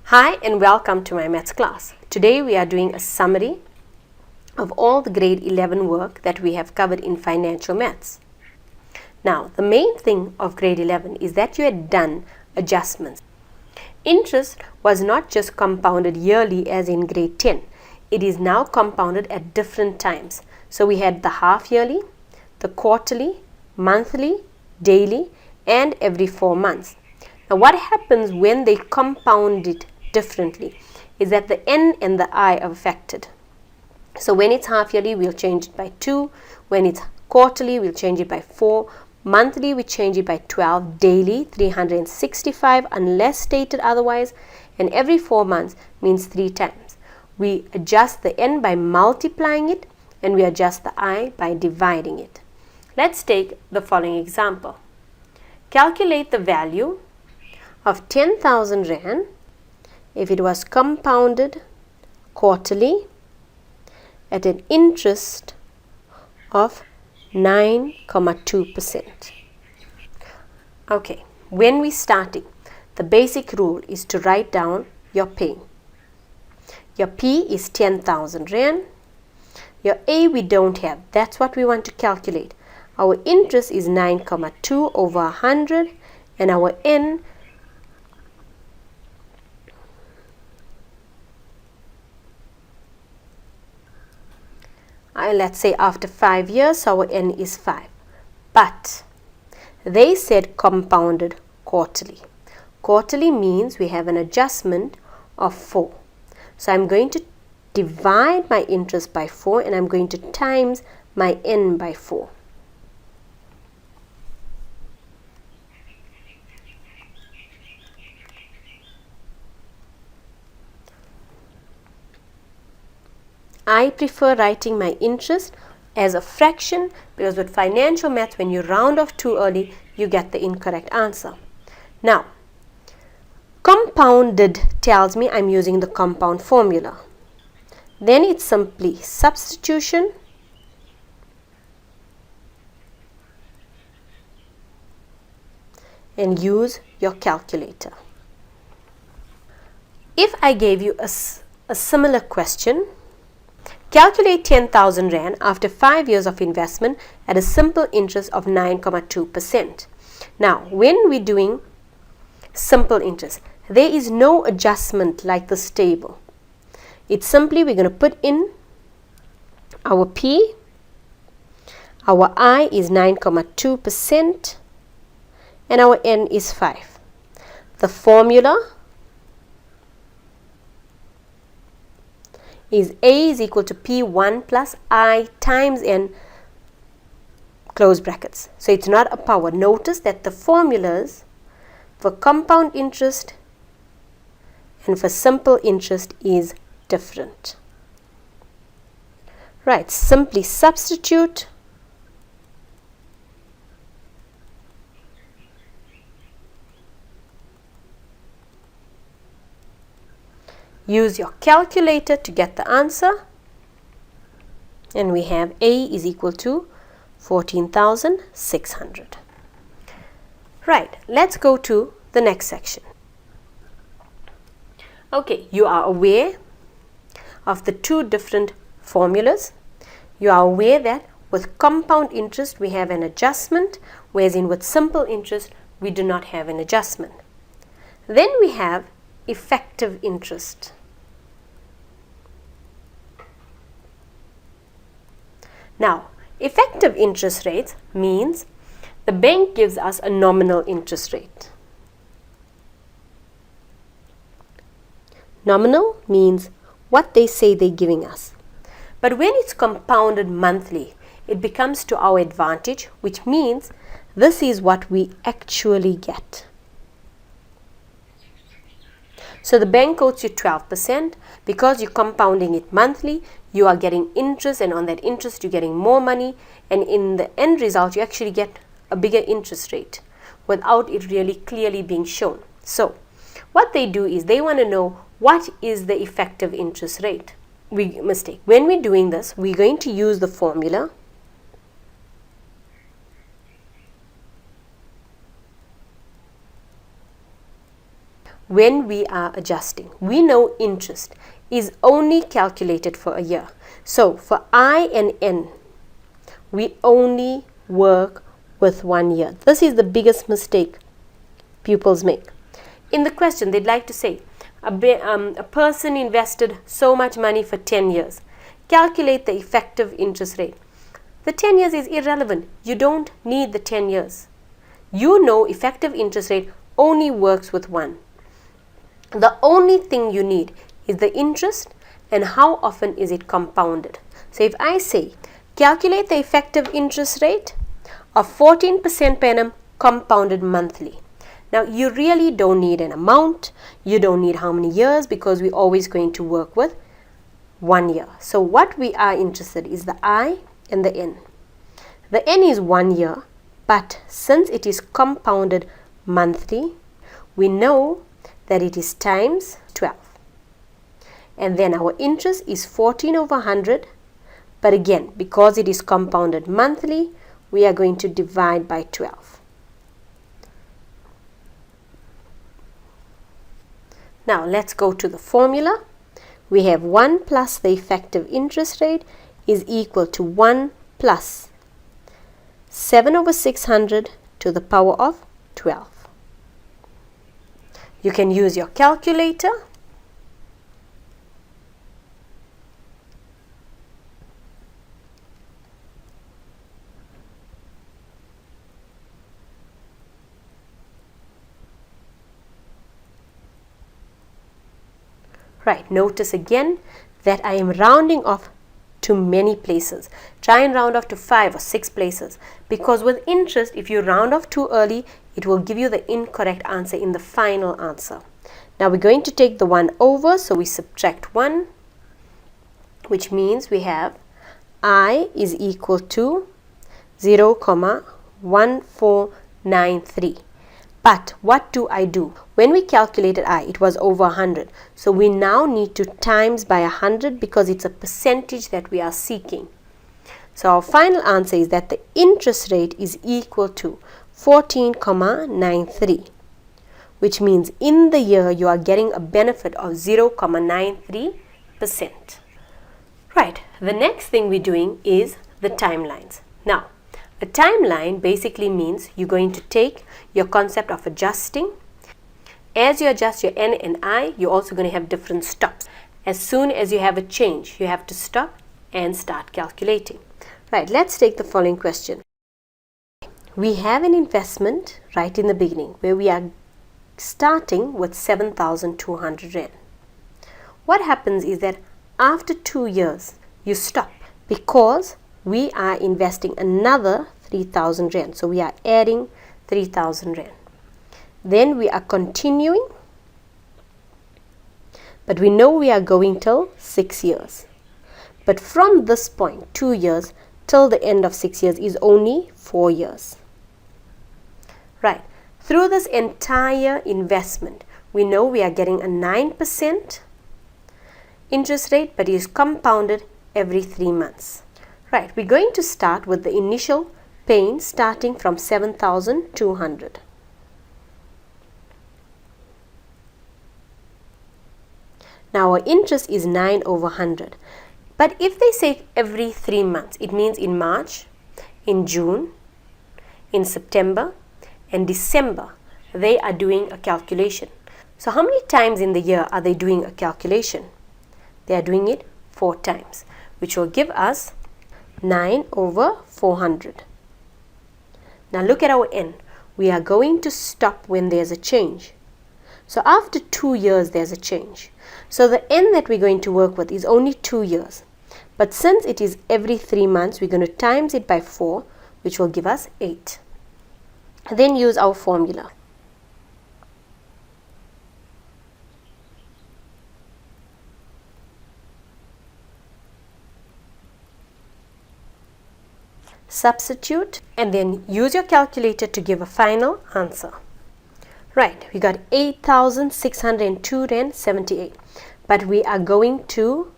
Hi and welcome to my maths class. Today we are doing a summary of all the grade 11 work that we have covered in financial maths. Now the main thing of grade 11 is that you had done adjustments. Interest was not just compounded yearly as in grade 10. It is now compounded at different times. So we had the half yearly, the quarterly, monthly, daily and every 4 months. Now what happens when they compound it differently is that the n and the I are affected. So when it's half yearly, we'll change it by 2. When it's quarterly, we'll change it by 4. Monthly, we change it by 12. Daily, 365 unless stated otherwise. And every 4 months means 3 times. We adjust the n by multiplying it and we adjust the I by dividing it. Let's take the following example. Calculate the value of 10,000 Rand if it was compounded quarterly at an interest of 9.2%. Okay, when we're starting, the basic rule is to write down your pay. Your P is 10,000 Rand. Your A we don't have. That's what we want to calculate. Our interest is 9.2 over 100 and our N let's say after 5 years our n is 5, but they said compounded quarterly. Quarterly means we have an adjustment of 4. So I'm going to divide my interest by 4 and I'm going to times my n by 4. I prefer writing my interest as a fraction because with financial math, when you round off too early, you get the incorrect answer. Now, compounded tells me I'm using the compound formula. Then it's simply substitution and use your calculator. If I gave you a similar question, calculate 10,000 Rand after 5 years of investment at a simple interest of 9.2%. Now, when we're doing simple interest, there is no adjustment like this table. It's simply we're going to put in our P, our I is 9.2%, and our N is 5. The formula is A is equal to P1 plus I times N close brackets. So it's not a power. Notice that the formulas for compound interest and for simple interest is different. Right, simply substitute use your calculator to get the answer and we have A is equal to 14,600. Right, let's go to the next section. Okay, you are aware of the two different formulas. You are aware that with compound interest we have an adjustment, whereas with simple interest we do not have an adjustment. Then we have effective interest. Now, effective interest rates means the bank gives us a nominal interest rate. Nominal means what they say they're giving us. But when it's compounded monthly, it becomes to our advantage, which means this is what we actually get. So the bank quotes you 12%. Because you're compounding it monthly, you are getting interest, and on that interest you're getting more money, and in the end result you actually get a bigger interest rate without it really clearly being shown. So what they do is they want to know what is the effective interest rate. When we're doing this, we're going to use the formula when we are adjusting. We know interest is only calculated for a year. So for I and N, we only work with 1 year. This is the biggest mistake pupils make. In the question, they'd like to say, a person invested so much money for 10 years. Calculate the effective interest rate. The 10 years is irrelevant. You don't need the 10 years. You know effective interest rate only works with 1. The only thing you need is the interest and how often is it compounded. So if I say, calculate the effective interest rate of 14% per annum compounded monthly. Now you really don't need an amount, you don't need how many years, because we're always going to work with 1 year. So what we are interested is the I and the N. The N is 1 year, but since it is compounded monthly, we know that it is times 12. And then our interest is 14 over 100, but again, because it is compounded monthly, we are going to divide by 12. Now let's go to the formula. We have 1 plus the effective interest rate is equal to 1 plus 7 over 600 to the power of 12. You can use your calculator. Right, notice again that I am rounding off to many places. Try and round off to 5 or 6 places, because with interest, if you round off too early, it will give you the incorrect answer in the final answer. Now we're going to take the 1 over, so we subtract 1, which means we have I is equal to 0,1493. But what do I do? When we calculated I, it was over 100. So we now need to times by 100 because it's a percentage that we are seeking. So our final answer is that the interest rate is equal to 14,93, which means in the year you are getting a benefit of 0,93%. Right, the next thing we're doing is the timelines. Now, a timeline basically means you're going to take your concept of adjusting. As you adjust your N and I, you're also going to have different stops. As soon as you have a change, you have to stop and start calculating. Right, let's take the following question. We have an investment right in the beginning where we are starting with 7,200 Rand. What happens is that after 2 years, you stop because we are investing another 3,000 Rand. So we are adding 3,000 Rand. Then we are continuing, but we know we are going till 6 years. But from this point, 2 years, till the end of 6 years is only 4 years. Right, through this entire investment, we know we are getting a 9% interest rate, but it is compounded every 3 months. Right, we're going to start with the initial paying starting from 7,200. Now our interest is 9 over 100. But if they say every 3 months, it means in March, in June, in September, and December, they are doing a calculation. So how many times in the year are they doing a calculation? They are doing it 4 times, which will give us 9 over 400. Now look at our N. We are going to stop when there's a change. So after 2 years, there's a change. So the N that we're going to work with is only 2 years. But since it is every 3 months, we're going to times it by 4, which will give us 8. Then use our formula. Substitute and then use your calculator to give a final answer. Right, we got 8,602 Rand 78, but we are going to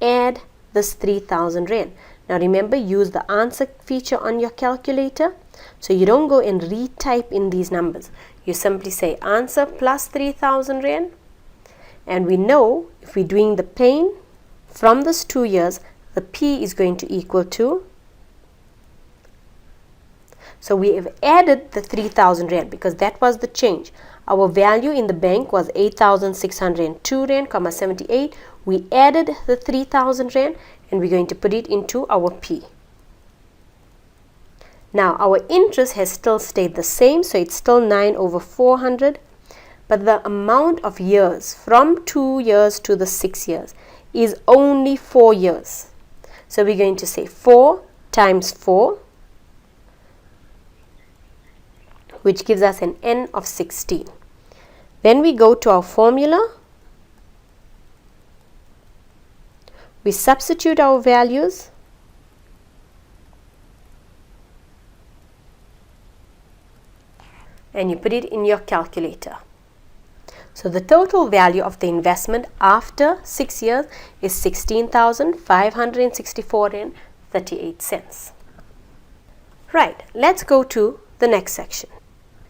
add this 3,000 Rand. Now remember, use the answer feature on your calculator, so you don't go and retype in these numbers. you simply say answer plus 3,000 Rand. And we know if we're doing the pain from this 2 years, the P is going to equal to, so we have added the 3,000 Rand because that was the change. Our value in the bank was 8,602 Rand, 78. We added the 3,000 Rand and we're going to put it into our P. Now our interest has still stayed the same, so it's still 9/400, but the amount of years from 2 years to the 6 years is only 4 years. So we're going to say 4 times 4, which gives us an N of 16. Then we go to our formula. We substitute our values. And you put it in your calculator. So the total value of the investment after 6 years is 16,564.38. Right, let's go to the next section.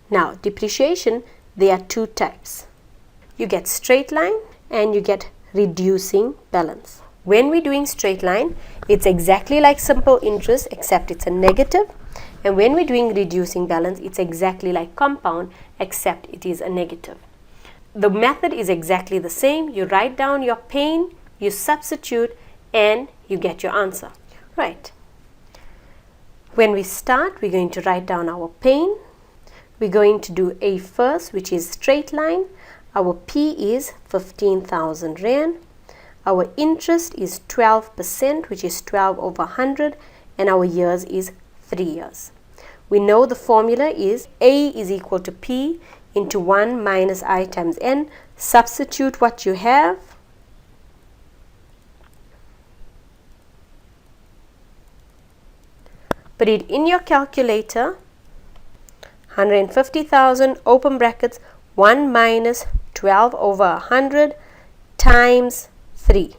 Now, depreciation, there are two types. You get straight line and you get reducing balance. When we're doing straight line, it's exactly like simple interest except it's a negative. And when we're doing reducing balance, it's exactly like compound except it is a negative. The method is exactly the same. You write down your pain, you substitute, and you get your answer. Right. When we start, we're going to write down our pain. We're going to do A first, which is straight line. Our P is 15,000 Rand. Our interest is 12%, which is 12/100, and our years is 3 years. We know the formula is A is equal to P into 1 minus I times N. Substitute what you have. Put it in your calculator. 150,000 open brackets 1 minus 12/100 times 3,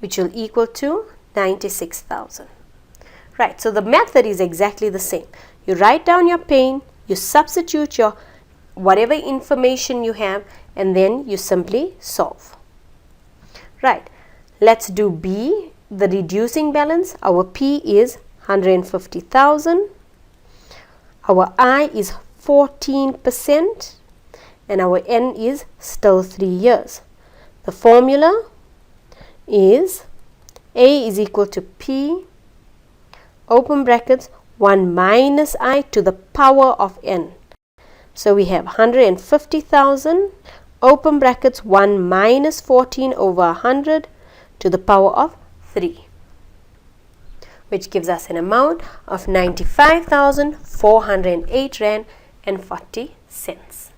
which will equal to 96,000. Right, so the method is exactly the same. You write down your pain, you substitute your whatever information you have, and then you simply solve. Right, let's do B, the reducing balance. Our P is 150,000. Our I is 14%, and our N is still 3 years. The formula is A is equal to P, open brackets, 1 minus I to the power of N. So we have 150,000, open brackets, 1 minus 14/100 to the power of 3, which gives us an amount of 95,408 Rand and 40 cents.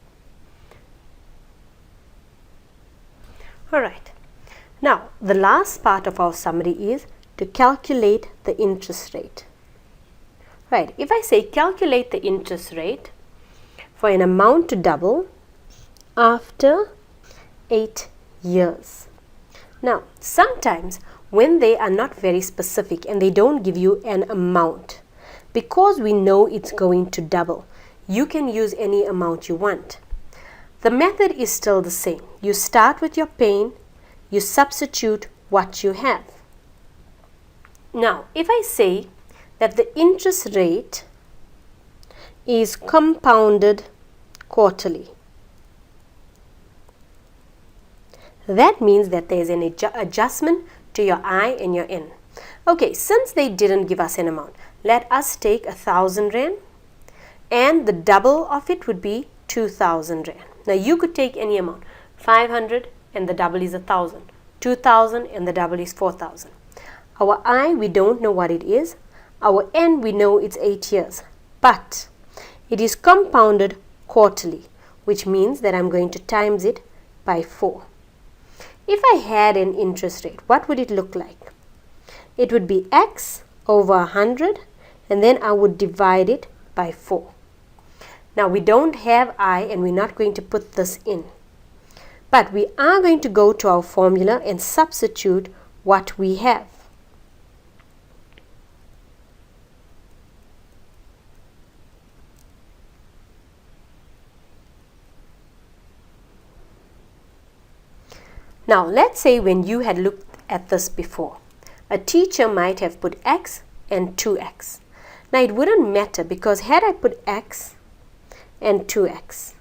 Alright, now the last part of our summary is to calculate the interest rate. Right, if I say calculate the interest rate for an amount to double after 8 years. Now, sometimes when they are not very specific and they don't give you an amount, because we know it's going to double, you can use any amount you want. The method is still the same. You start with your pain, you substitute what you have. Now, if I say that the interest rate is compounded quarterly, that means that there is an adjustment to your I and your N. Okay, since they didn't give us an amount, let us take 1,000 Rand and the double of it would be 2,000 Rand. Now you could take any amount, 500 and the double is 1,000, 2,000 and the double is 4,000. Our I, we don't know what it is. Our N, we know it's 8 years, but it is compounded quarterly, which means that I'm going to times it by 4. If I had an interest rate, what would it look like? It would be X over 100, and then I would divide it by 4. Now we don't have I and we're not going to put this in, but we are going to go to our formula and substitute what we have. Now let's say when you had looked at this before, a teacher might have put x and 2x. Now it wouldn't matter because had I put x and 2x,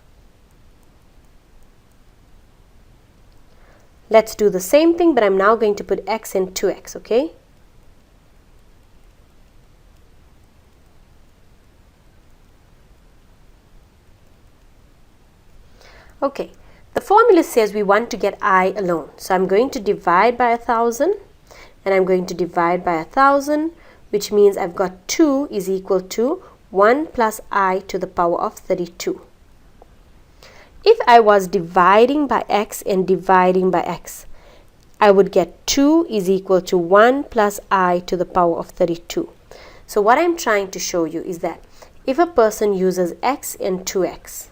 let's do the same thing, but I'm now going to put x and 2x, okay? Okay, the formula says we want to get I alone. So I'm going to divide by 1,000 and I'm going to divide by 1,000, which means I've got 2 is equal to 1 plus I to the power of 32. If I was dividing by x and dividing by x, I would get 2 is equal to 1 plus I to the power of 32. So what I'm trying to show you is that if a person uses x and 2x,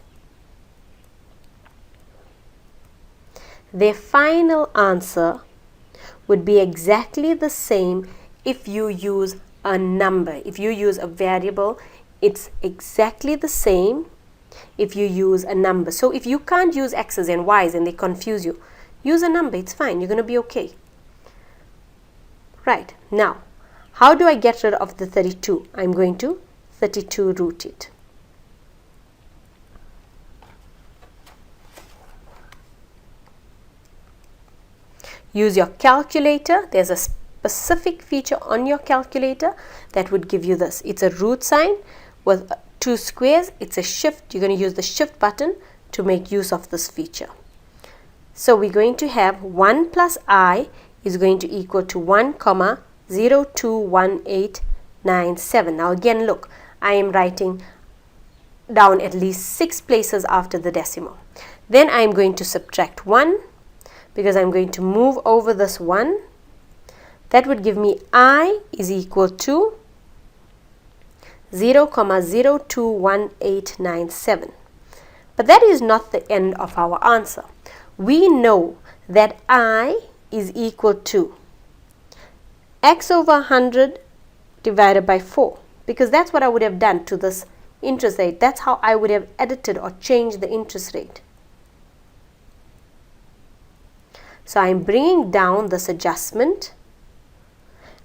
their final answer would be exactly the same if you use a number. If you use a variable, it's exactly the same if you use a number. So if you can't use x's and y's and they confuse you, use a number, it's fine, you're going to be okay. Right, now, how do I get rid of the 32? I'm going to 32 root it. Use your calculator. There's a specific feature on your calculator that would give you this. It's a root sign with 2 squares. It's a shift. You're going to use the shift button to make use of this feature. So we're going to have 1 plus I is going to equal to 1,021897. Now again, look, I am writing down at least 6 places after the decimal. Then I am going to subtract 1 because I'm going to move over this 1. That would give me I is equal to 0,021897. But that is not the end of our answer. We know that I is equal to x over 100 divided by 4, because that's what I would have done to this interest rate. That's how I would have edited or changed the interest rate. So I'm bringing down this adjustment.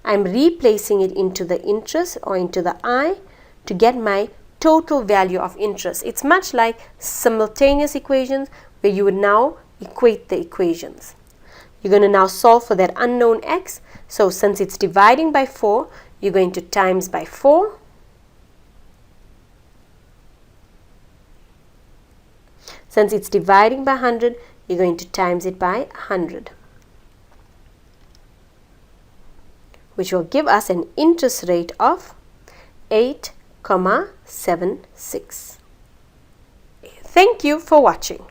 I'm replacing it into the interest or into the I to get my total value of interest. It's much like simultaneous equations where you would now equate the equations. You're going to now solve for that unknown x. So since it's dividing by 4, you're going to times by 4. Since it's dividing by 100, you're going to times it by 100, which will give us an interest rate of 8,76. Thank you for watching.